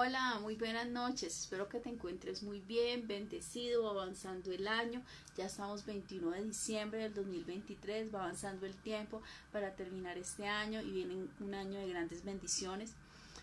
Hola, muy buenas noches. Espero que te encuentres muy bien, bendecido, avanzando el año. Ya estamos 21 de diciembre del 2023, va avanzando el tiempo para terminar este año y viene un año de grandes bendiciones.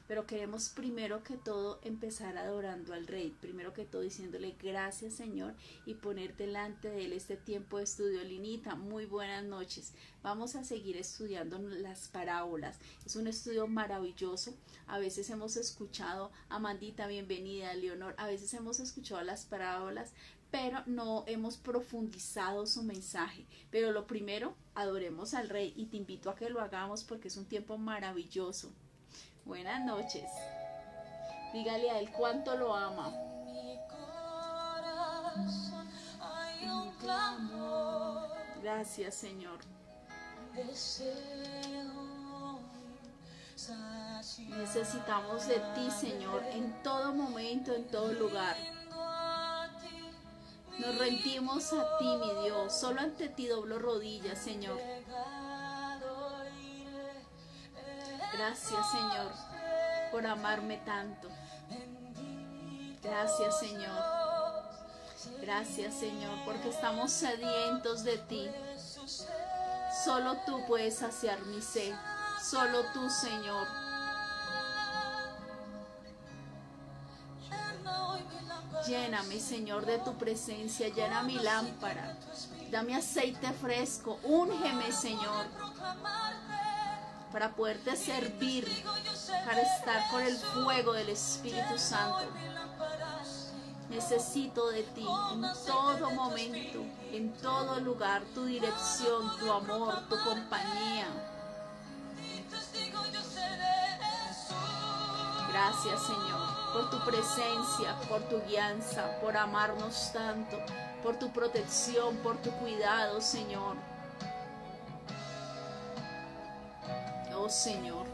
Pero queremos primero que todo empezar adorando al Rey, primero que todo diciéndole gracias Señor y poner delante de Él este tiempo de estudio. Linita, muy buenas noches. Vamos a seguir estudiando las parábolas. Es un estudio maravilloso. A veces hemos escuchado, Amandita, bienvenida, Leonor, a veces hemos escuchado las parábolas, pero no hemos profundizado su mensaje. Pero lo primero, adoremos al Rey y te invito a que lo hagamos porque es un tiempo maravilloso. Buenas noches. Dígale a Él cuánto lo ama. En mi corazón hay un clamor. Gracias, Señor. Necesitamos de ti, Señor, en todo momento, en todo lugar. Nos rendimos a ti, mi Dios. Solo ante ti doblo rodillas, Señor. Gracias, Señor, por amarme tanto. Gracias, Señor. Gracias, Señor, porque estamos sedientos de ti. Solo tú puedes saciar mi sed. Solo tú, Señor. Lléname, Señor, de tu presencia. Llena mi lámpara. Dame aceite fresco. Úngeme, Señor, para poderte servir, para estar con el fuego del Espíritu Santo. Necesito de ti en todo momento, en todo lugar, tu dirección, tu amor, tu compañía. Gracias, Señor, por tu presencia, por tu guianza, por amarnos tanto, por tu protección, por tu cuidado, Señor. Oh, Señor.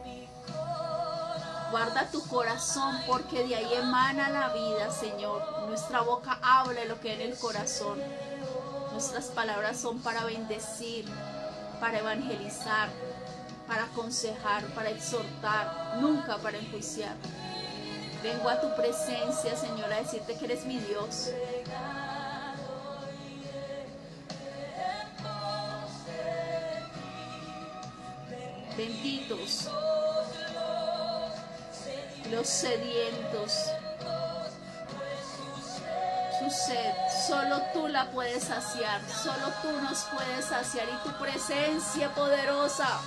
Guarda tu corazón porque de ahí emana la vida, Señor. Nuestra boca habla lo que hay en el corazón. Nuestras palabras son para bendecir, para evangelizar, para aconsejar, para exhortar, nunca para enjuiciar. Vengo a tu presencia, Señor, a decirte que eres mi Dios. Benditos los sedientos, su sed, solo tú la puedes saciar, solo tú nos puedes saciar y tu presencia poderosa.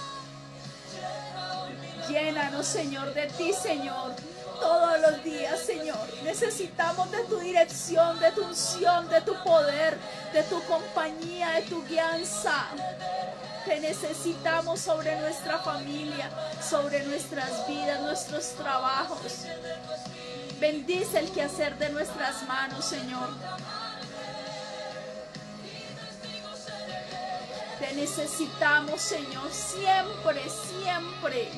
Llénanos, Señor, de ti, Señor, todos los días, Señor. Necesitamos de tu dirección, de tu unción, de tu poder, de tu compañía, de tu guianza. Te necesitamos sobre nuestra familia, sobre nuestras vidas, nuestros trabajos. Bendice el quehacer de nuestras manos, Señor. Te necesitamos, Señor, siempre, siempre.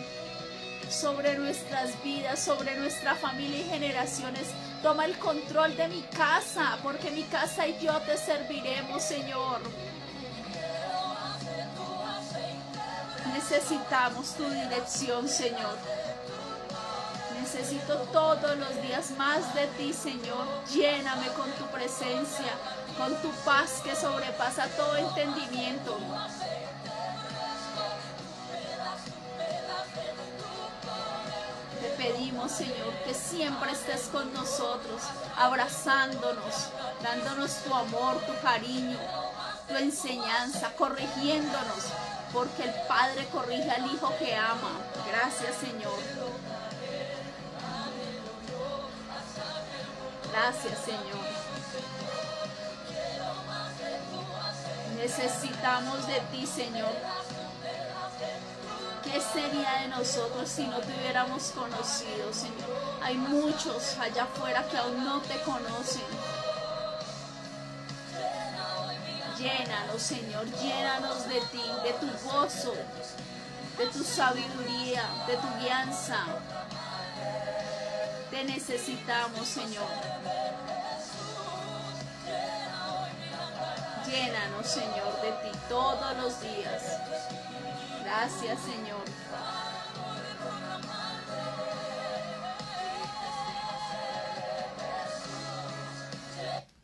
Sobre nuestras vidas, sobre nuestra familia y generaciones. Toma el control de mi casa, porque mi casa y yo te serviremos, Señor. Necesitamos tu dirección, Señor. Necesito todos los días más de ti, Señor. Lléname con tu presencia, con tu paz que sobrepasa todo entendimiento. Te pedimos, Señor, que siempre estés con nosotros, abrazándonos, dándonos tu amor, tu cariño, tu enseñanza, corrigiéndonos. Porque el Padre corrige al Hijo que ama. Gracias, Señor. Gracias, Señor. Necesitamos de ti, Señor. ¿Qué sería de nosotros si no te hubiéramos conocido, Señor? Hay muchos allá afuera que aún no te conocen. Llénanos, Señor, llénanos de ti, de tu gozo, de tu sabiduría, de tu guianza. Te necesitamos, Señor. Llénanos, Señor, de ti todos los días. Gracias, Señor.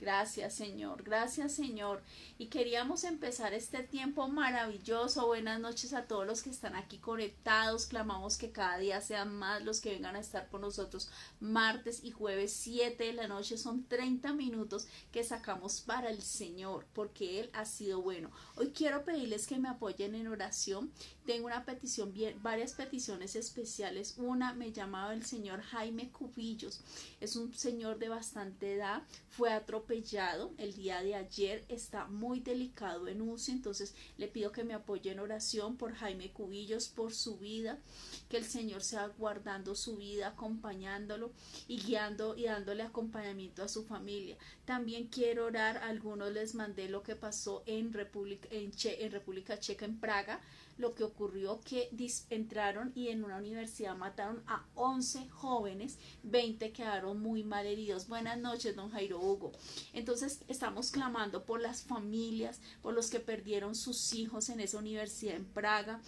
Gracias, Señor. Gracias, Señor. Y queríamos empezar este tiempo maravilloso. Buenas noches a todos los que están aquí conectados. Clamamos que cada día sean más los que vengan a estar con nosotros martes y jueves 7 de la noche. Son 30 minutos que sacamos para el Señor, porque Él ha sido bueno. Hoy quiero pedirles que me apoyen en oración. Tengo una petición, varias peticiones especiales. Una, me llamaba el señor Jaime Cubillos. Es un señor de bastante edad. Fue atropellado el día de ayer. Está muy delicado en UCI. Entonces le pido que me apoyen en oración por Jaime Cubillos, por su vida. Que el Señor sea guardando su vida, acompañándolo y guiando y dándole acompañamiento a su familia. También quiero orar. A algunos les mandé lo que pasó en República Checa, en Praga. Lo que ocurrió que entraron y en una universidad mataron a 11 jóvenes, 20 quedaron muy mal heridos. Buenas noches, don Jairo Hugo. Entonces estamos clamando por las familias, por los que perdieron sus hijos en esa universidad en Praga.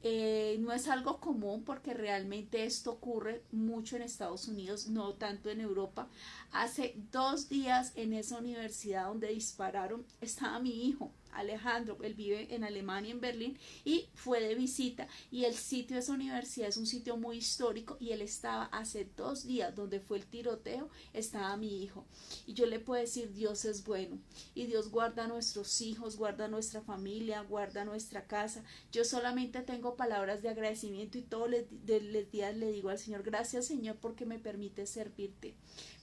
No es algo común porque realmente esto ocurre mucho en Estados Unidos, no tanto en Europa. Hace 2 días en esa universidad donde dispararon estaba mi hijo Alejandro. Él vive en Alemania, en Berlín, y fue de visita, y el sitio de esa universidad es un sitio muy histórico, y él estaba hace 2 días donde fue el tiroteo, estaba mi hijo, y yo le puedo decir, Dios es bueno, y Dios guarda a nuestros hijos, guarda a nuestra familia, guarda a nuestra casa. Yo solamente tengo palabras de agradecimiento, y todos los días le digo al Señor, gracias, Señor, porque me permite servirte,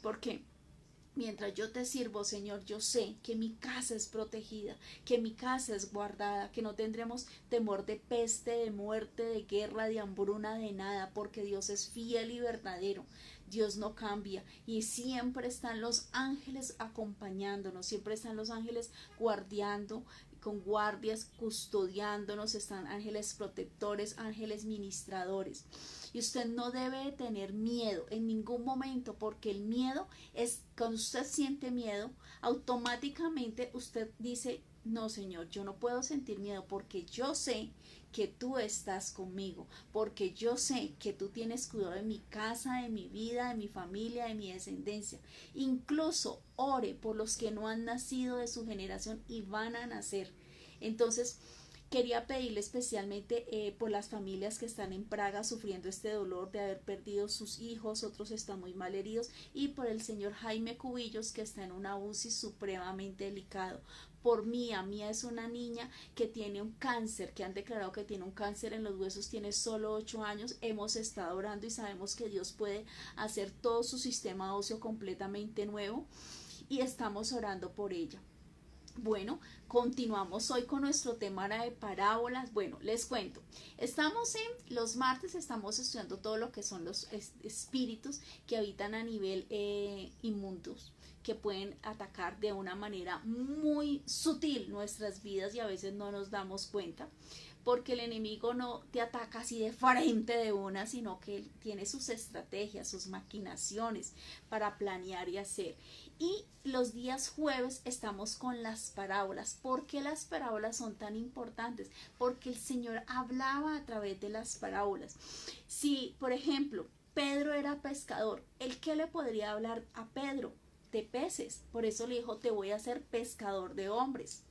porque mientras yo te sirvo, Señor, yo sé que mi casa es protegida, que mi casa es guardada, que no tendremos temor de peste, de muerte, de guerra, de hambruna, de nada, porque Dios es fiel y verdadero. Dios no cambia, y siempre están los ángeles acompañándonos, siempre están los ángeles guardiando, con guardias, custodiándonos, están ángeles protectores, ángeles ministradores. Y usted no debe de tener miedo en ningún momento, porque el miedo es, cuando usted siente miedo, automáticamente usted dice, no, Señor, yo no puedo sentir miedo, porque yo sé que tú estás conmigo, porque yo sé que tú tienes cuidado de mi casa, de mi vida, de mi familia, de mi descendencia. Incluso ore por los que no han nacido de su generación y van a nacer. Entonces, quería pedirle especialmente por las familias que están en Praga sufriendo este dolor de haber perdido sus hijos, otros están muy mal heridos, y por el señor Jaime Cubillos, que está en una UCI supremamente delicado. Por Mía es una niña que tiene un cáncer, que han declarado que tiene un cáncer en los huesos, tiene solo 8 años, hemos estado orando y sabemos que Dios puede hacer todo su sistema óseo completamente nuevo, y estamos orando por ella. Bueno, continuamos hoy con nuestro tema de parábolas. Bueno, les cuento, estamos en los martes, estamos estudiando todo lo que son los espíritus que habitan a nivel inmundos, que pueden atacar de una manera muy sutil nuestras vidas y a veces no nos damos cuenta, porque el enemigo no te ataca así de frente de una, sino que él tiene sus estrategias, sus maquinaciones para planear y hacer. Y los días jueves estamos con las parábolas. ¿Por qué las parábolas son tan importantes? Porque el Señor hablaba a través de las parábolas. Si, por ejemplo, Pedro era pescador, ¿el qué le podría hablar a Pedro? De peces. Por eso le dijo, te voy a hacer pescador de hombres.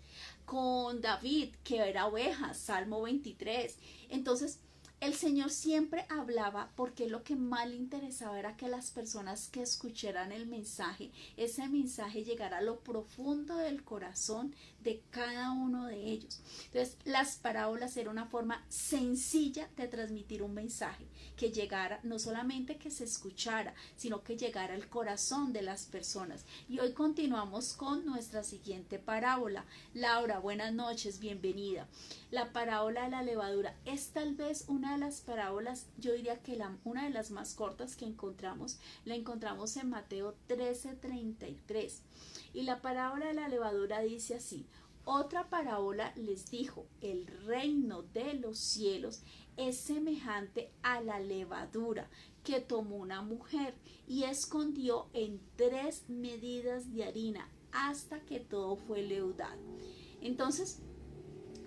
Con David, que era ovejas, Salmo 23. Entonces, el Señor siempre hablaba porque lo que más le interesaba era que las personas que escucharan el mensaje, ese mensaje llegara a lo profundo del corazón de cada uno de ellos. Entonces, las parábolas eran una forma sencilla de transmitir un mensaje, que llegara, no solamente que se escuchara, sino que llegara al corazón de las personas. Y hoy continuamos con nuestra siguiente parábola. Laura, buenas noches, bienvenida. La parábola de la levadura es tal vez una de las parábolas, yo diría que una de las más cortas que encontramos. La encontramos en Mateo 13:33. Y la parábola de la levadura dice así: otra parábola les dijo, el reino de los cielos es semejante a la levadura que tomó una mujer y escondió en 3 medidas de harina hasta que todo fue leudado. Entonces,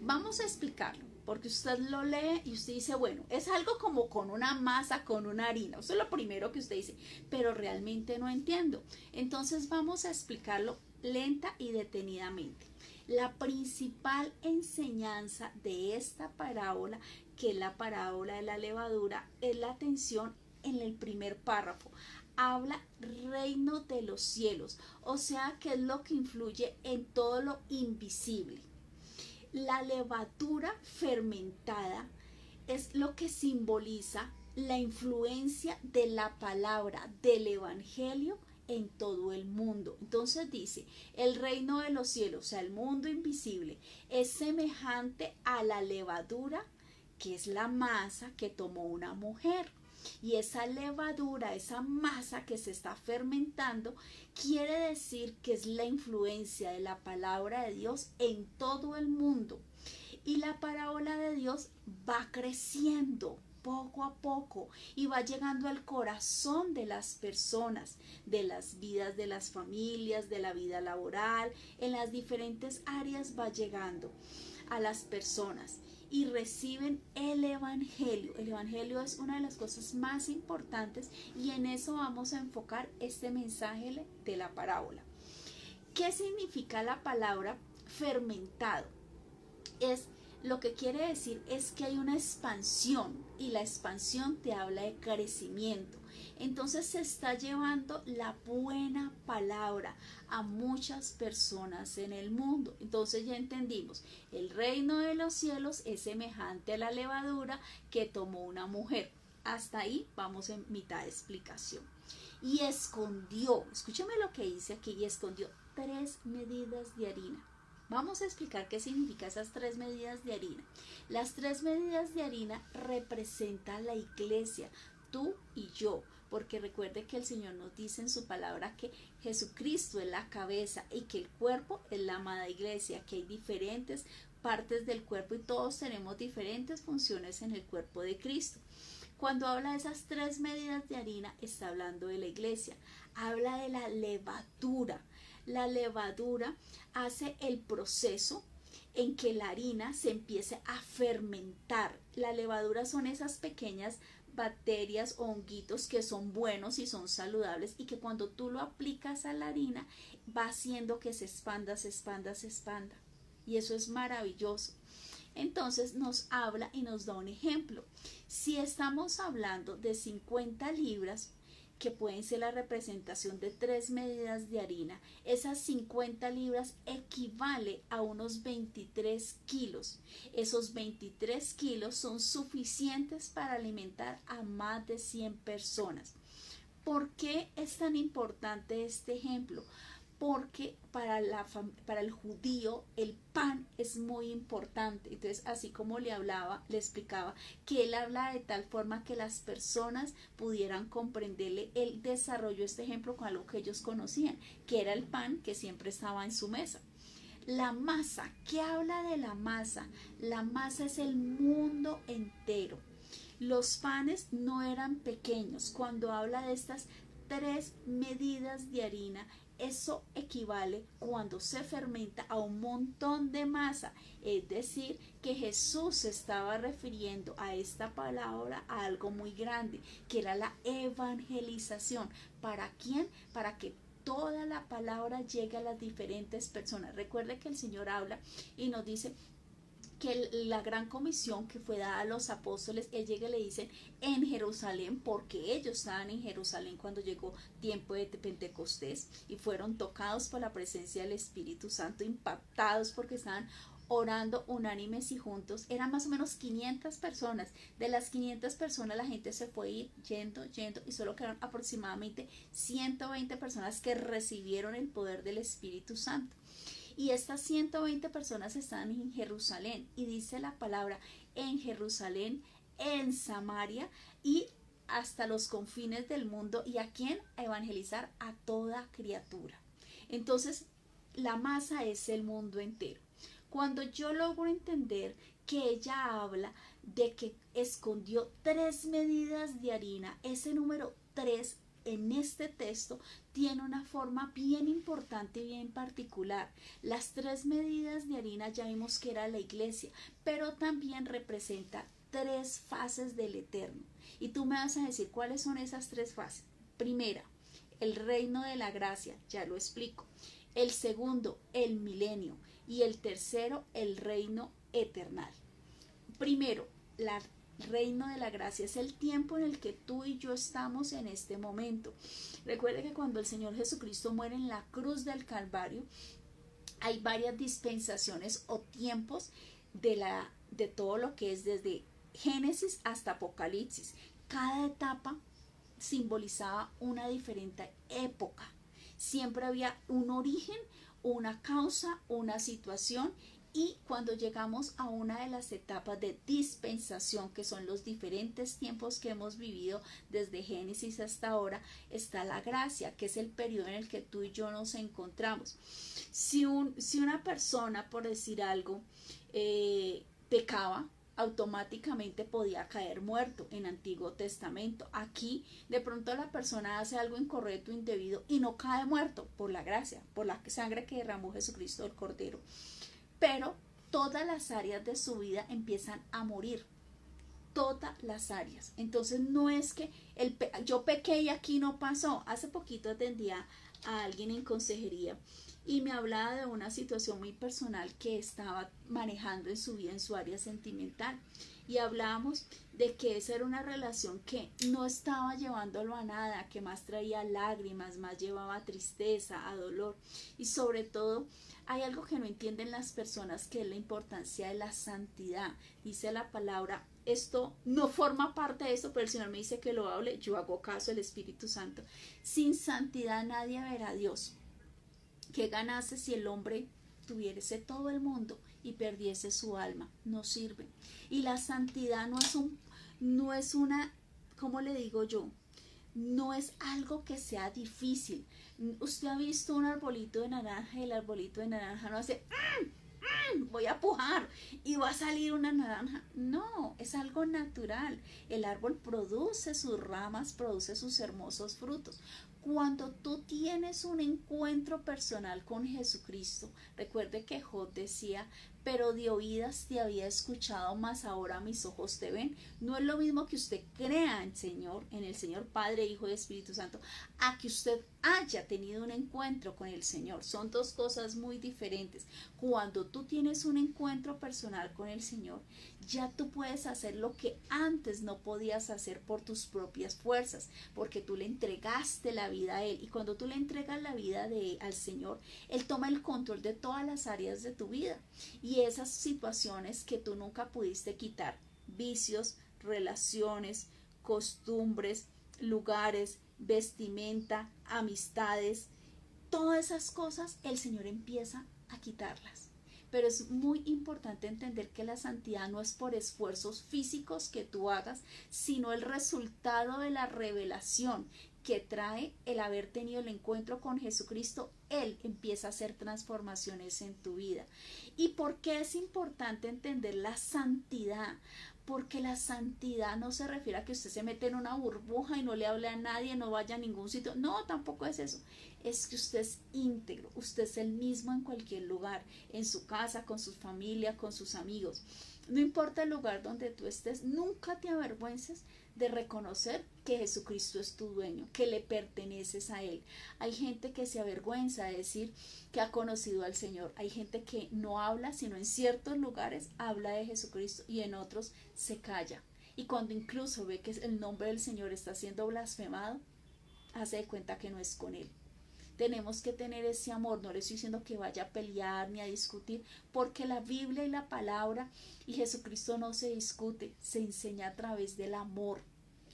vamos a explicarlo. porque usted lo lee y usted dice, bueno, es algo como con una masa, con una harina. Eso es lo primero que usted dice, pero realmente no entiendo. Entonces vamos a explicarlo lenta y detenidamente. La principal enseñanza de esta parábola, que es la parábola de la levadura, es la atención en el primer párrafo. Habla reino de los cielos, o sea, que es lo que influye en todo lo invisible. La levadura fermentada es lo que simboliza la influencia de la palabra del evangelio en todo el mundo. Entonces dice, el reino de los cielos, o sea, el mundo invisible, es semejante a la levadura, que es la masa que tomó una mujer. Y esa levadura, esa masa que se está fermentando, quiere decir que es la influencia de la palabra de Dios en todo el mundo. Y la parábola de Dios va creciendo poco a poco y va llegando al corazón de las personas, de las vidas de las familias, de la vida laboral, en las diferentes áreas va llegando a las personas y reciben el evangelio. El evangelio es una de las cosas más importantes y en eso vamos a enfocar este mensaje de la parábola. ¿Qué significa la palabra fermentado? Lo que quiere decir es que hay una expansión y la expansión te habla de crecimiento. Entonces se está llevando la buena palabra a muchas personas en el mundo. Entonces ya entendimos, el reino de los cielos es semejante a la levadura que tomó una mujer. Hasta ahí vamos en mitad de explicación. Y escondió, escúchame lo que dice aquí, y escondió 3 medidas de harina. Vamos a explicar qué significa esas 3 medidas de harina. Las 3 medidas de harina representan la iglesia, tú y yo, porque recuerde que el Señor nos dice en su palabra que Jesucristo es la cabeza y que el cuerpo es la amada iglesia, que hay diferentes partes del cuerpo y todos tenemos diferentes funciones en el cuerpo de Cristo. Cuando habla de esas 3 medidas de harina, está hablando de la iglesia, habla de la levadura. La levadura hace el proceso en que la harina se empiece a fermentar. La levadura son esas pequeñas bacterias o honguitos que son buenos y son saludables y que cuando tú lo aplicas a la harina va haciendo que se expanda, se expanda, se expanda. Y eso es maravilloso. Entonces nos habla y nos da un ejemplo. Si estamos hablando de 50 libras, que pueden ser la representación de 3 medidas de harina, esas 50 libras equivale a unos 23 kilos. Esos 23 kilos son suficientes para alimentar a más de 100 personas. ¿Por qué es tan importante este ejemplo? Porque para el judío el pan es muy importante. Entonces, así como le explicaba que él habla de tal forma que las personas pudieran comprenderle, él desarrolló este ejemplo con algo que ellos conocían, que era el pan que siempre estaba en su mesa. La masa, ¿qué habla de la masa? La masa es el mundo entero. Los panes no eran pequeños. Cuando habla de estas 3 medidas de harina, eso equivale cuando se fermenta a un montón de masa. Es decir, que Jesús se estaba refiriendo a esta palabra a algo muy grande, que era la evangelización. ¿Para quién? Para que toda la palabra llegue a las diferentes personas. Recuerde que el Señor habla y nos dice que la gran comisión que fue dada a los apóstoles, él llega y le dicen en Jerusalén, porque ellos estaban en Jerusalén cuando llegó tiempo de Pentecostés y fueron tocados por la presencia del Espíritu Santo, impactados porque estaban orando unánimes y juntos. Eran más o menos 500 personas. De las 500 personas la gente se fue yendo y solo quedaron aproximadamente 120 personas que recibieron el poder del Espíritu Santo. Y estas 120 personas están en Jerusalén y dice la palabra en Jerusalén, en Samaria y hasta los confines del mundo. ¿Y a quién? A evangelizar a toda criatura. Entonces la masa es el mundo entero. Cuando yo logro entender que ella habla de que escondió 3 medidas de harina, ese número 3 en este texto tiene una forma bien importante y bien particular. Las 3 medidas de harina ya vimos que era la iglesia, pero también representa 3 fases del Eterno. Y tú me vas a decir cuáles son esas 3 fases. Primera, el reino de la gracia, ya lo explico. El segundo, el milenio. Y el tercero, el reino eternal. Primero, el reino de la gracia es el tiempo en el que tú y yo estamos en este momento. Recuerde que cuando el Señor Jesucristo muere en la cruz del Calvario, hay varias dispensaciones o tiempos de todo lo que es desde Génesis hasta Apocalipsis. Cada etapa simbolizaba una diferente época. Siempre había un origen, una causa, una situación. Y cuando llegamos a una de las etapas de dispensación, que son los diferentes tiempos que hemos vivido desde Génesis hasta ahora, está la gracia, que es el periodo en el que tú y yo nos encontramos. Si una persona, por decir algo, pecaba, automáticamente podía caer muerto en Antiguo Testamento. Aquí de pronto la persona hace algo incorrecto, indebido y no cae muerto por la gracia, por la sangre que derramó Jesucristo el Cordero. Pero todas las áreas de su vida empiezan a morir. Todas las áreas. Entonces no es que yo pequé y aquí no pasó. Hace poquito atendía a alguien en consejería y me hablaba de una situación muy personal que estaba manejando en su vida, en su área sentimental. Y hablábamos de que esa era una relación que no estaba llevándolo a nada, que más traía lágrimas, más llevaba tristeza, a dolor. Y sobre todo, hay algo que no entienden las personas, que es la importancia de la santidad. Dice la palabra, esto no forma parte de esto, pero el Señor me dice que lo hable, yo hago caso al Espíritu Santo. Sin santidad nadie verá a Dios. ¿Qué ganase si el hombre tuviese todo el mundo y perdiese su alma? No sirve. Y la santidad no es una, ¿cómo le digo yo? No es algo que sea difícil. Usted ha visto un arbolito de naranja y el arbolito de naranja no hace voy a pujar y va a salir una naranja. No, es algo natural. El árbol produce sus ramas, produce sus hermosos frutos. Cuando tú tienes un encuentro personal con Jesucristo, recuerde que Job decía, pero de oídas te había escuchado, mas ahora mis ojos te ven. No es lo mismo que usted crea en el Señor Padre, Hijo y Espíritu Santo, a que usted haya tenido un encuentro con el Señor. Son 2 cosas muy diferentes. Cuando tú tienes un encuentro personal con el Señor, ya tú puedes hacer lo que antes no podías hacer por tus propias fuerzas, porque tú le entregaste la vida a Él. Y cuando tú le entregas la vida al Señor, Él toma el control de todas las áreas de tu vida. Y esas situaciones que tú nunca pudiste quitar, vicios, relaciones, costumbres, lugares, vestimenta, amistades, todas esas cosas, el Señor empieza a quitarlas. Pero es muy importante entender que la santidad no es por esfuerzos físicos que tú hagas, sino el resultado de la revelación que trae el haber tenido el encuentro con Jesucristo. Él empieza a hacer transformaciones en tu vida. ¿Y por qué es importante entender la santidad? Porque la santidad no se refiere a que usted se mete en una burbuja y no le hable a nadie, no vaya a ningún sitio. No, tampoco es eso. Es que usted es íntegro, usted es el mismo en cualquier lugar, en su casa, con su familia, con sus amigos. No importa el lugar donde tú estés, nunca te avergüences de reconocer que Jesucristo es tu dueño, que le perteneces a Él. Hay gente que se avergüenza de decir que ha conocido al Señor. Hay gente que no habla, sino en ciertos lugares habla de Jesucristo y en otros se calla. Y cuando incluso ve que el nombre del Señor está siendo blasfemado, hace de cuenta que no es con Él. Tenemos que tener ese amor. No le estoy diciendo que vaya a pelear ni a discutir, porque la Biblia y la palabra y Jesucristo no se discute, se enseña a través del amor.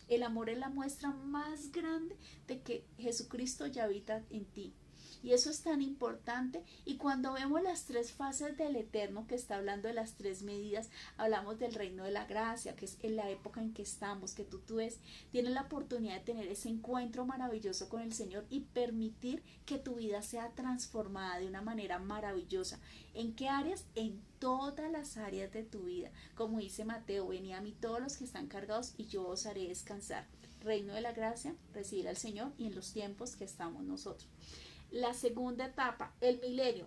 El amor es la muestra más grande de que Jesucristo ya habita en ti. Y eso es tan importante. Y cuando vemos las 3 fases del Eterno, que está hablando de las 3 medidas, hablamos del reino de la gracia, que es en la época en que estamos, que tú tienes la oportunidad de tener ese encuentro maravilloso con el Señor y permitir que tu vida sea transformada de una manera maravillosa. ¿En qué áreas? En todas las áreas de tu vida. Como dice Mateo, venid a mí todos los que están cargados y yo os haré descansar. reino de la gracia, recibir al Señor y en los tiempos que estamos nosotros. La segunda etapa, el milenio.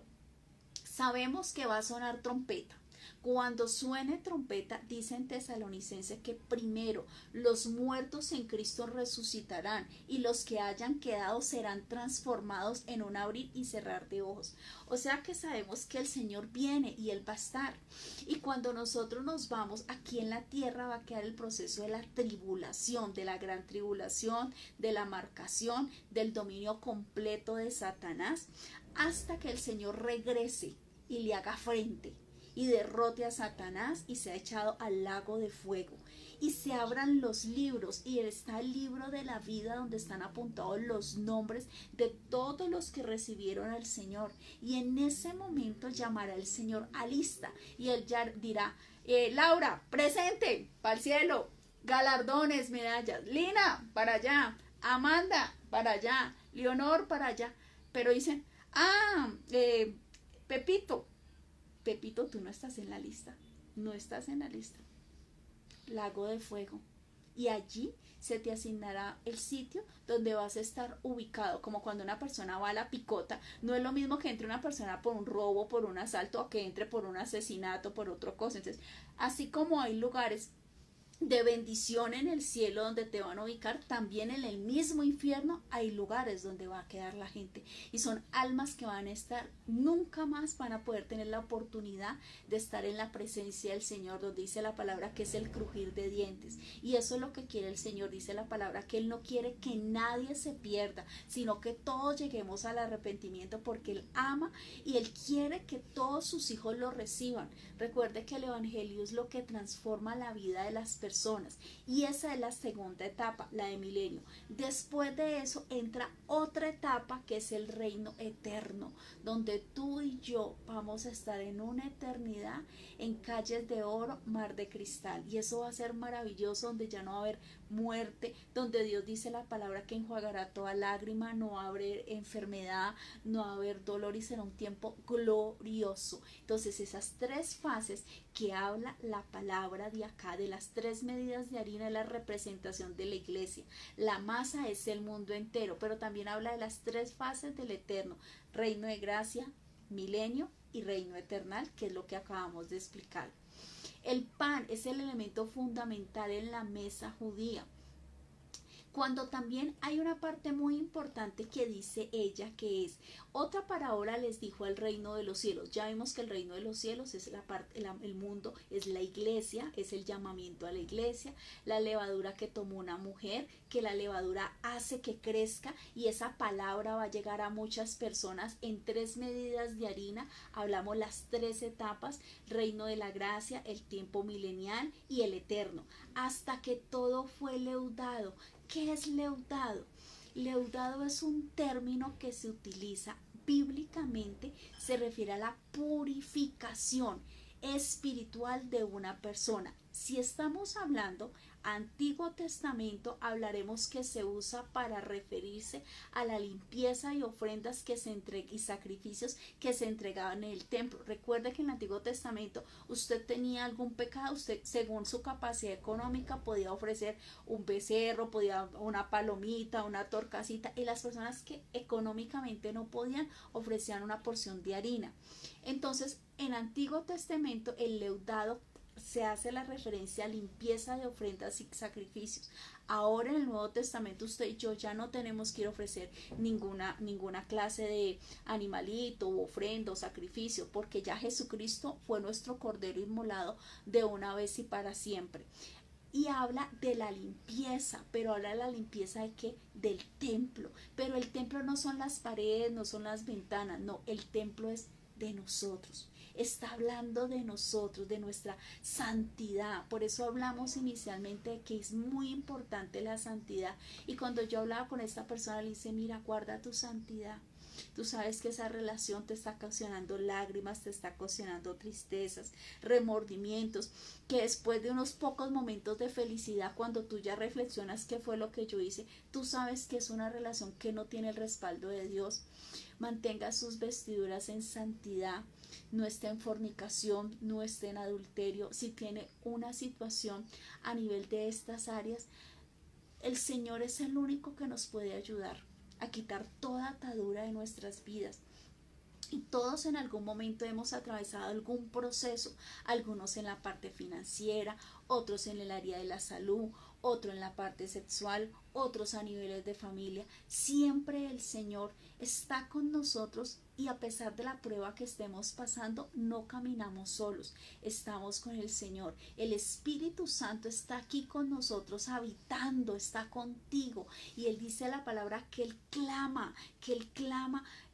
Sabemos que va a sonar trompeta. Cuando suene trompeta, dice en Tesalonicenses que primero los muertos en Cristo resucitarán y los que hayan quedado serán transformados en un abrir y cerrar de ojos. O sea que sabemos que el Señor viene y Él va a estar. Y cuando nosotros nos vamos, aquí en la tierra va a quedar el proceso de la tribulación, de la gran tribulación, de la marcación, del dominio completo de Satanás, hasta que el Señor regrese y le haga frente y derrote a Satanás y sea echado al lago de fuego y se abran los libros y está el libro de la vida donde están apuntados los nombres de todos los que recibieron al Señor, y en ese momento llamará el Señor a lista y él ya dirá, Laura, presente, para el cielo, galardones, medallas, Lina, para allá, Amanda, para allá, Leonor, para allá, pero dicen, Pepito, tú no estás en la lista, no estás en la lista. Lago de fuego. Y allí se te asignará el sitio donde vas a estar ubicado, como cuando una persona va a la picota. No es lo mismo que entre una persona por un robo, por un asalto, o que entre por un asesinato, por otra cosa. Entonces, así como hay lugares de bendición en el cielo donde te van a ubicar, también en el mismo infierno hay lugares donde va a quedar la gente, y son almas que van a estar, nunca más van a poder tener la oportunidad de estar en la presencia del Señor, donde dice la palabra que es el crujir de dientes. Y eso es lo que quiere el Señor. Dice la palabra que Él no quiere que nadie se pierda, sino que todos lleguemos al arrepentimiento, porque Él ama y Él quiere que todos sus hijos lo reciban. Recuerde que el evangelio es lo que transforma la vida de las personas, y esa es la segunda etapa, la de milenio. Después de eso entra otra etapa que es el reino eterno, donde tú y yo vamos a estar en una eternidad en calles de oro, mar de cristal, y eso va a ser maravilloso, donde ya no va a haber muerte, donde Dios dice la palabra que enjuagará toda lágrima, no va a haber enfermedad, no va a haber dolor, y será un tiempo glorioso. Entonces esas tres fases que habla la palabra de acá, de las tres medidas de harina, es la representación de la iglesia. La masa es el mundo entero, pero también habla de las tres fases del eterno: reino de gracia, milenio y reino eternal, que es lo que acabamos de explicar. El pan es el elemento fundamental en la mesa judía, cuando también hay una parte muy importante que dice ella, que es: otra parábola les dijo al reino de los cielos. Ya vimos que el reino de los cielos es la parte, el mundo, es la iglesia, es el llamamiento a la iglesia, la levadura que tomó una mujer, que la levadura hace que crezca, y esa palabra va a llegar a muchas personas en tres medidas de harina. Hablamos las tres etapas: reino de la gracia, el tiempo milenial y el eterno, hasta que todo fue leudado. ¿Qué es leudado? Leudado es un término que se utiliza bíblicamente, se refiere a la purificación espiritual de una persona. Si estamos hablando Antiguo Testamento, hablaremos que se usa para referirse a la limpieza y ofrendas que se y sacrificios que se entregaban en el templo. Recuerde que en el Antiguo Testamento usted tenía algún pecado, usted según su capacidad económica podía ofrecer un becerro, podía una palomita, una torcasita, y las personas que económicamente no podían ofrecían una porción de harina. Entonces, en Antiguo Testamento el leudado se hace la referencia a limpieza de ofrendas y sacrificios. Ahora en el Nuevo Testamento usted y yo ya no tenemos que ir a ofrecer ninguna clase de animalito o ofrenda o sacrificio, porque ya Jesucristo fue nuestro cordero inmolado de una vez y para siempre. Y habla de la limpieza, pero habla de la limpieza de ¿qué? Del templo. Pero el templo no son las paredes, no son las ventanas, no, el templo es de nosotros. Está hablando de nosotros, de nuestra santidad. Por eso hablamos inicialmente de que es muy importante la santidad. Y cuando yo hablaba con esta persona, le dice: mira, guarda tu santidad. Tú sabes que esa relación te está ocasionando lágrimas, te está ocasionando tristezas, remordimientos, que después de unos pocos momentos de felicidad, cuando tú ya reflexionas qué fue lo que yo hice, tú sabes que es una relación que no tiene el respaldo de Dios. Mantenga sus vestiduras en santidad, no esté en fornicación, no esté en adulterio. Si tiene una situación a nivel de estas áreas, El Señor es el único que nos puede ayudar a quitar toda atadura de nuestras vidas. Y todos en algún momento hemos atravesado algún proceso, algunos en la parte financiera, otros en el área de la salud, otro en la parte sexual, otros a niveles de familia. Siempre el Señor está con nosotros y a pesar de la prueba que estemos pasando, no caminamos solos, estamos con el Señor. El Espíritu Santo está aquí con nosotros habitando, está contigo y Él dice la palabra que Él clama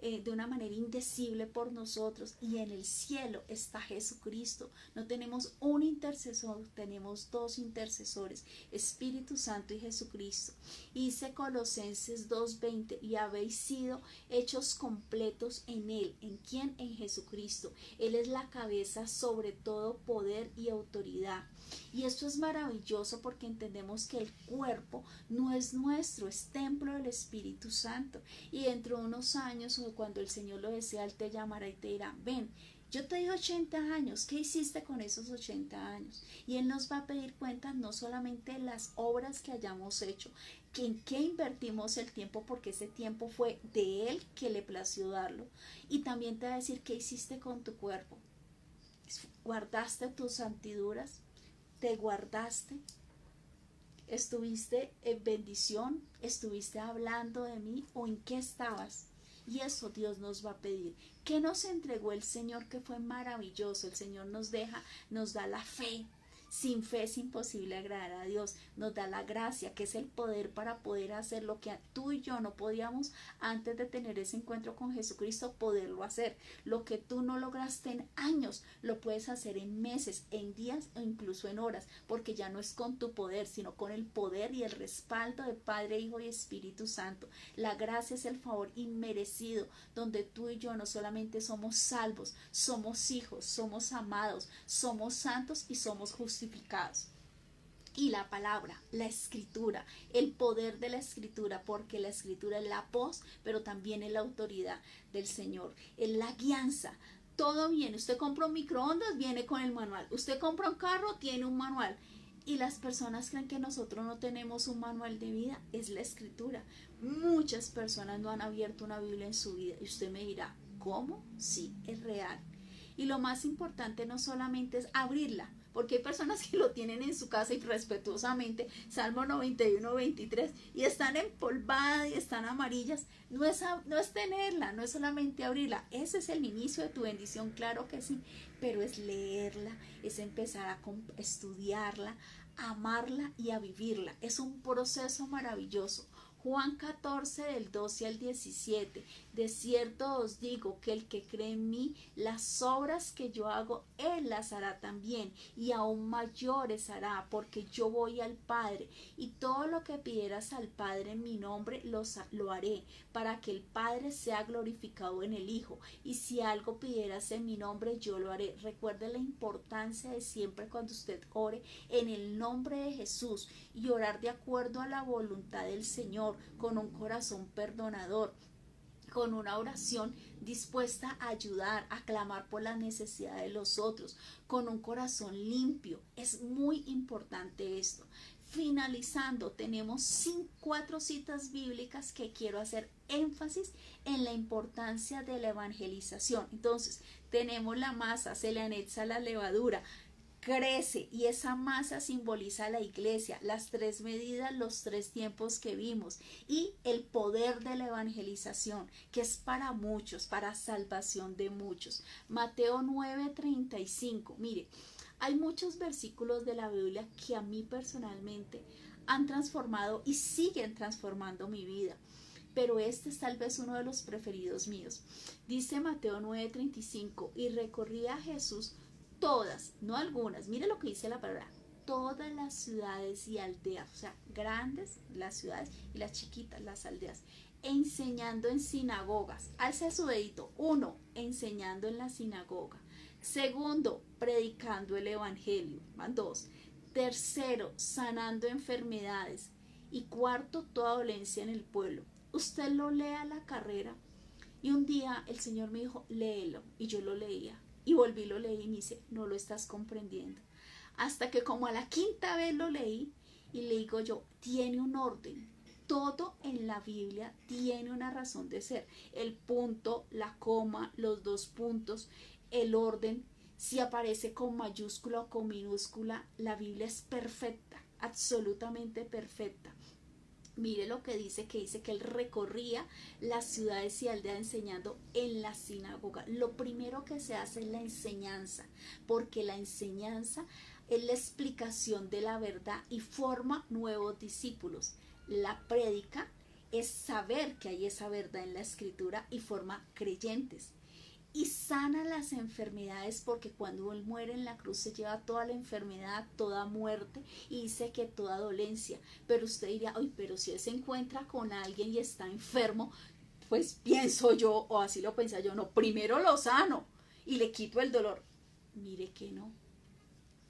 de una manera indecible por nosotros y en el cielo está Jesucristo. No tenemos un intercesor, tenemos dos intercesores, Espíritu Santo y Jesucristo. Y dice Colosenses 2:20, y habéis sido hechos completos en Él. ¿En quién? En Jesucristo. Él es la cabeza sobre todo poder y autoridad. Y esto es maravilloso porque entendemos que el cuerpo no es nuestro, es templo del Espíritu Santo. Y dentro de unos años, o cuando el Señor lo desea, Él te llamará y te dirá, ven, yo te di 80 años, ¿qué hiciste con esos 80 años? Y Él nos va a pedir cuentas no solamente de las obras que hayamos hecho, que en qué invertimos el tiempo, porque ese tiempo fue de Él que le plació darlo. Y también te va a decir qué hiciste con tu cuerpo. ¿Guardaste tus santiduras? ¿Te guardaste? ¿Estuviste en bendición? ¿Estuviste hablando de mí? ¿O en qué estabas? Y eso Dios nos va a pedir. ¿Qué nos entregó el Señor que fue maravilloso? El Señor nos da la fe. Sin fe es imposible agradar a Dios. Nos da la gracia, que es el poder para poder hacer lo que tú y yo no podíamos antes de tener ese encuentro con Jesucristo, poderlo hacer. Lo que tú no lograste en años, lo puedes hacer en meses, en días o incluso en horas, porque ya no es con tu poder, sino con el poder y el respaldo de Padre, Hijo y Espíritu Santo. La gracia es el favor inmerecido, donde tú y yo no solamente somos salvos, somos hijos, somos amados, somos santos y somos justificados. Y la palabra, la escritura, el poder de la escritura, porque la escritura es la voz, pero también es la autoridad del Señor, es la guianza. Todo viene, usted compra un microondas, viene con el manual, usted compra un carro, tiene un manual. Y las personas creen que nosotros no tenemos un manual de vida, es la escritura. Muchas personas no han abierto una Biblia en su vida y usted me dirá, ¿cómo? Sí, es real. Y lo más importante no solamente es abrirla, porque hay personas que lo tienen en su casa y respetuosamente, Salmo 91:23, y están empolvadas y están amarillas. No es tenerla, no es solamente abrirla. Ese es el inicio de tu bendición, claro que sí, pero es leerla, es empezar a estudiarla, a amarla y a vivirla. Es un proceso maravilloso. Juan 14 del 12 al 17, de cierto os digo que el que cree en mí, las obras que yo hago, él las hará también, y aún mayores hará, porque yo voy al Padre, y todo lo que pidieras al Padre en mi nombre, lo haré, para que el Padre sea glorificado en el Hijo, y si algo pidieras en mi nombre, yo lo haré. Recuerde la importancia de siempre cuando usted ore en el nombre de Jesús, y orar de acuerdo a la voluntad del Señor, con un corazón perdonador, con una oración dispuesta a ayudar, a clamar por la necesidad de los otros, con un corazón limpio. Es muy importante esto. Finalizando, tenemos 4 citas bíblicas que quiero hacer énfasis en la importancia de la evangelización. Entonces, tenemos la masa, se le anexa la levadura, crece, y esa masa simboliza la iglesia, las 3 medidas, los 3 tiempos que vimos, y el poder de la evangelización, que es para muchos, para salvación de muchos. Mateo 9:35. Mire, hay muchos versículos de la Biblia que a mí personalmente han transformado y siguen transformando mi vida, pero este es tal vez uno de los preferidos míos. Dice Mateo 9:35, y recorría Jesús todas, no algunas, mire lo que dice la palabra, todas las ciudades y aldeas, o sea, grandes las ciudades y las chiquitas las aldeas, enseñando en sinagogas. Alza su dedito. 1, enseñando en la sinagoga. 2, predicando el evangelio. 2, 3, sanando enfermedades. Y 4, toda dolencia en el pueblo. Usted lo lee a la carrera. Y un día el Señor me dijo, léelo. Y yo lo leía. Y volví, lo leí y me dice, no lo estás comprendiendo. Hasta que como a la 5ª vez lo leí Y le digo yo, tiene un orden. Todo en la Biblia tiene una razón de ser. El punto, la coma, los dos puntos, el orden. Si aparece con mayúscula o con minúscula, la Biblia es perfecta, absolutamente perfecta. Mire lo que dice que él recorría las ciudades y aldeas enseñando en la sinagoga. Lo primero que se hace es la enseñanza, porque la enseñanza es la explicación de la verdad y forma nuevos discípulos. La prédica es saber que hay esa verdad en la escritura y forma creyentes. Y sana las enfermedades, porque cuando él muere en la cruz se lleva toda la enfermedad, toda muerte, y dice que toda dolencia. Pero usted diría, ay, pero si él se encuentra con alguien y está enfermo, pues pienso yo, o así lo pensé yo, no, primero lo sano y le quito el dolor. Mire que no.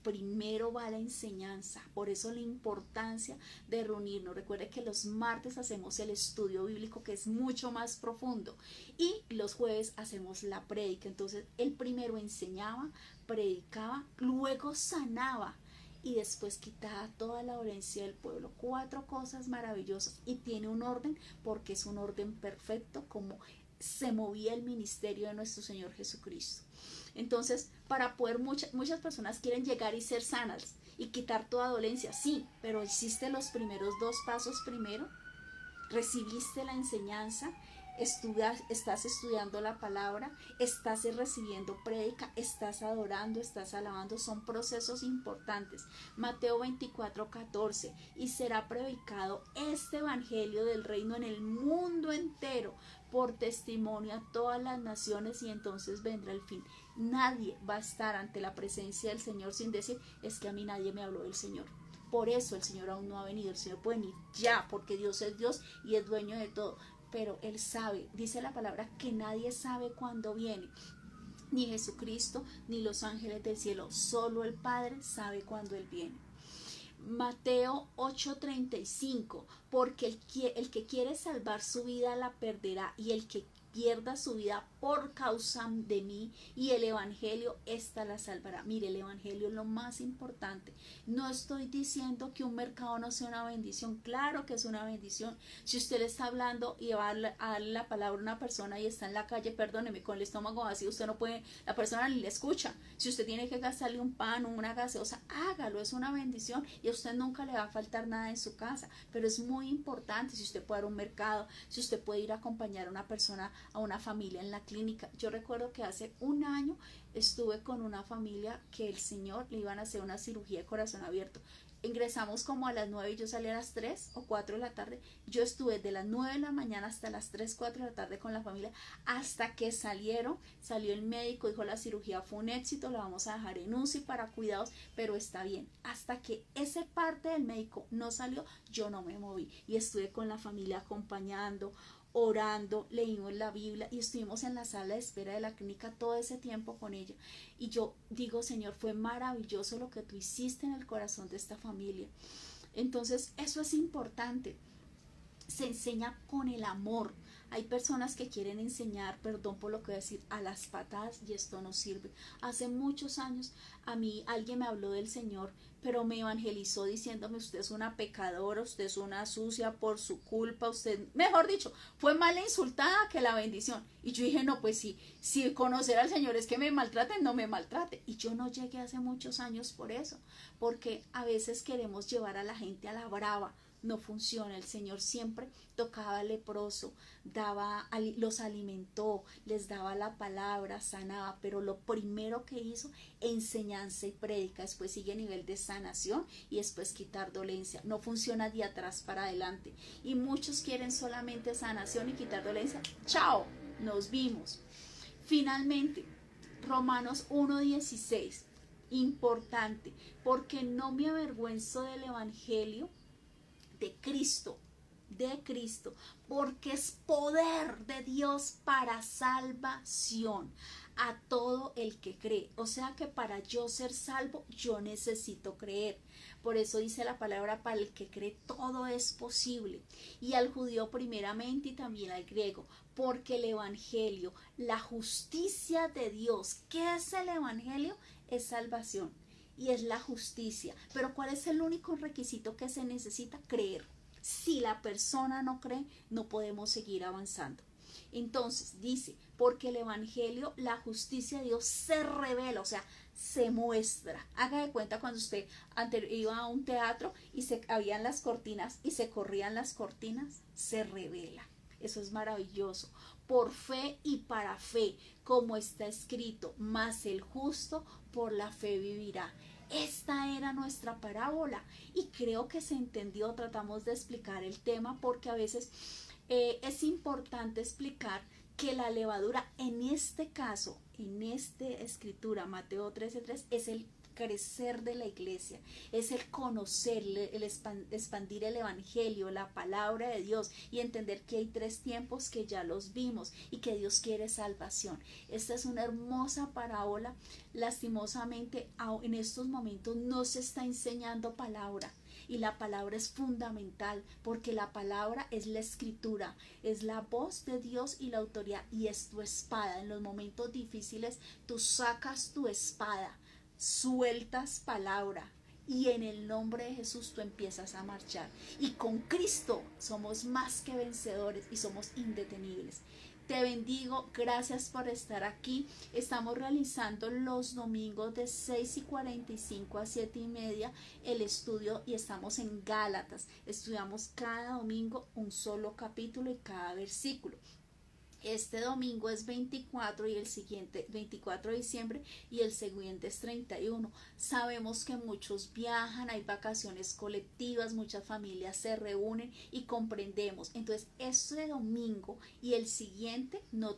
Primero va la enseñanza, por eso la importancia de reunirnos. Recuerde que los martes hacemos el estudio bíblico, que es mucho más profundo, y los jueves hacemos la prédica. Entonces él primero enseñaba, predicaba, luego sanaba y después quitaba toda la dolencia del pueblo. 4 cosas maravillosas, y tiene un orden porque es un orden perfecto, como se movía el ministerio de nuestro Señor Jesucristo. Entonces, para poder, muchas personas quieren llegar y ser sanas y quitar toda dolencia, sí, pero hiciste los primeros 2 pasos primero, recibiste la enseñanza, estás estudiando la palabra, estás recibiendo prédica, estás adorando, estás alabando. Son procesos importantes. Mateo 24:14, y será predicado este evangelio del reino en el mundo entero por testimonio a todas las naciones, y entonces vendrá el fin. Nadie va a estar ante la presencia del Señor sin decir, es que a mí nadie me habló del Señor. Por eso el Señor aún no ha venido. El Señor puede venir ya, porque Dios es Dios y es dueño de todo. Pero Él sabe, dice la palabra, que nadie sabe cuándo viene. Ni Jesucristo, ni los ángeles del cielo. Solo el Padre sabe cuándo Él viene. Mateo 8:35, porque el que quiere salvar su vida la perderá, y el que pierda su vida por causa de mí y el evangelio, esta la salvará. Mire, el evangelio es lo más importante. No estoy diciendo que un mercado no sea una bendición, claro que es una bendición. Si usted le está hablando y va a darle la palabra a una persona y está en la calle, perdóneme, con el estómago vacío, usted no puede, la persona ni le escucha. Si usted tiene que gastarle un pan o una gaseosa, hágalo, es una bendición, y a usted nunca le va a faltar nada en su casa. Pero es muy importante, si usted puede ir a un mercado, si usted puede ir a acompañar a una persona, a una familia en la clínica. Yo recuerdo que hace un año estuve con una familia que el Señor le iban a hacer una cirugía de corazón abierto. Ingresamos como a las 9 y yo salí a las 3 o 4 de la tarde. Yo estuve de las 9 de la mañana hasta las 3, 4 de la tarde con la familia, hasta que salió el médico, dijo la cirugía fue un éxito, la vamos a dejar en UCI para cuidados, pero está bien. Hasta que esa parte del médico no salió, yo no me moví y estuve con la familia acompañando, orando, leímos la Biblia y estuvimos en la sala de espera de la clínica todo ese tiempo con ella. Y yo digo, Señor, fue maravilloso lo que tú hiciste en el corazón de esta familia. Entonces, eso es importante. Se enseña con el amor. Hay personas que quieren enseñar, perdón por lo que voy a decir, a las patadas, y esto no sirve. Hace muchos años a mí alguien me habló del Señor, pero me evangelizó diciéndome, usted es una pecadora, usted es una sucia por su culpa, usted, mejor dicho, fue más la insultada que la bendición. Y yo dije, no, pues sí, si conocer al Señor es que me maltraten, no me maltrate. Y yo no llegué hace muchos años por eso, porque a veces queremos llevar a la gente a la brava. No funciona. El Señor siempre tocaba al leproso, los alimentó, les daba la palabra, sanaba, pero lo primero que hizo, enseñanza y prédica. Después sigue nivel de sanación y después quitar dolencia. No funciona de atrás para adelante, y muchos quieren solamente sanación y quitar dolencia. Chao, nos vimos. Finalmente, Romanos 1:16, importante, porque no me avergüenzo del evangelio de Cristo, porque es poder de Dios para salvación a todo el que cree. O sea que para yo ser salvo, yo necesito creer. Por eso dice la palabra, para el que cree todo es posible. Y al judío primeramente y también al griego, porque el evangelio, la justicia de Dios, ¿qué es el evangelio? Es salvación. y es la justicia. Pero ¿cuál es el único requisito que se necesita? Creer. Si la persona no cree, no podemos seguir avanzando. Entonces dice, porque el evangelio, la justicia de Dios se revela, o sea, se muestra. Haga de cuenta cuando usted iba a un teatro y se habían las cortinas y se corrían las cortinas, se revela. Eso es maravilloso. Por fe y para fe, como está escrito, mas el justo por la fe vivirá. Esta era nuestra parábola y creo que se entendió. Tratamos de explicar el tema porque a veces es importante explicar que la levadura en este caso, en esta escritura, Mateo 13:3, es el crecer de la iglesia, es el conocer, el expandir el evangelio, la palabra de Dios y entender que hay 3 tiempos que ya los vimos y que Dios quiere salvación. Esta es una hermosa parábola. Lastimosamente en estos momentos no se está enseñando palabra. Y la palabra es fundamental porque la palabra es la escritura, es la voz de Dios y la autoridad y es tu espada. En los momentos difíciles tú sacas tu espada, sueltas palabra y en el nombre de Jesús tú empiezas a marchar. Y con Cristo somos más que vencedores y somos indetenibles. Te bendigo, gracias por estar aquí. Estamos realizando los domingos de 6:45 a 7:30 el estudio y estamos en Gálatas. Estudiamos cada domingo un solo capítulo y cada versículo. Este domingo es 24 y el siguiente 24 de diciembre y el siguiente es 31. Sabemos que muchos viajan, hay vacaciones colectivas, muchas familias se reúnen y comprendemos. Entonces, este domingo y el siguiente no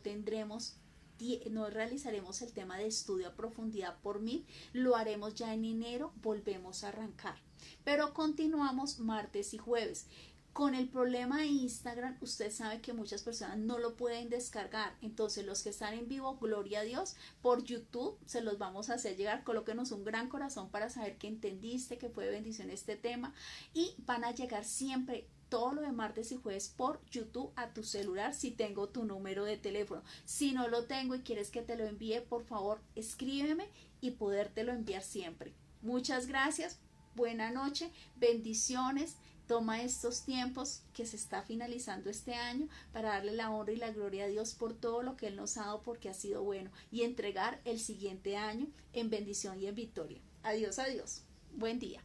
realizaremos el tema de estudio a profundidad por mí, lo haremos ya en enero, volvemos a arrancar. Pero continuamos martes y jueves. Con el problema de Instagram, usted sabe que muchas personas no lo pueden descargar. Entonces, los que están en vivo, gloria a Dios, por YouTube se los vamos a hacer llegar. Colóquenos un gran corazón para saber que entendiste, que fue de bendición este tema. Y van a llegar siempre todo lo de martes y jueves por YouTube a tu celular si tengo tu número de teléfono. Si no lo tengo y quieres que te lo envíe, por favor, escríbeme y podértelo enviar siempre. Muchas gracias. Buena noche. Bendiciones. Toma estos tiempos que se está finalizando este año para darle la honra y la gloria a Dios por todo lo que Él nos ha dado porque ha sido bueno y entregar el siguiente año en bendición y en victoria. Adiós, adiós. Buen día.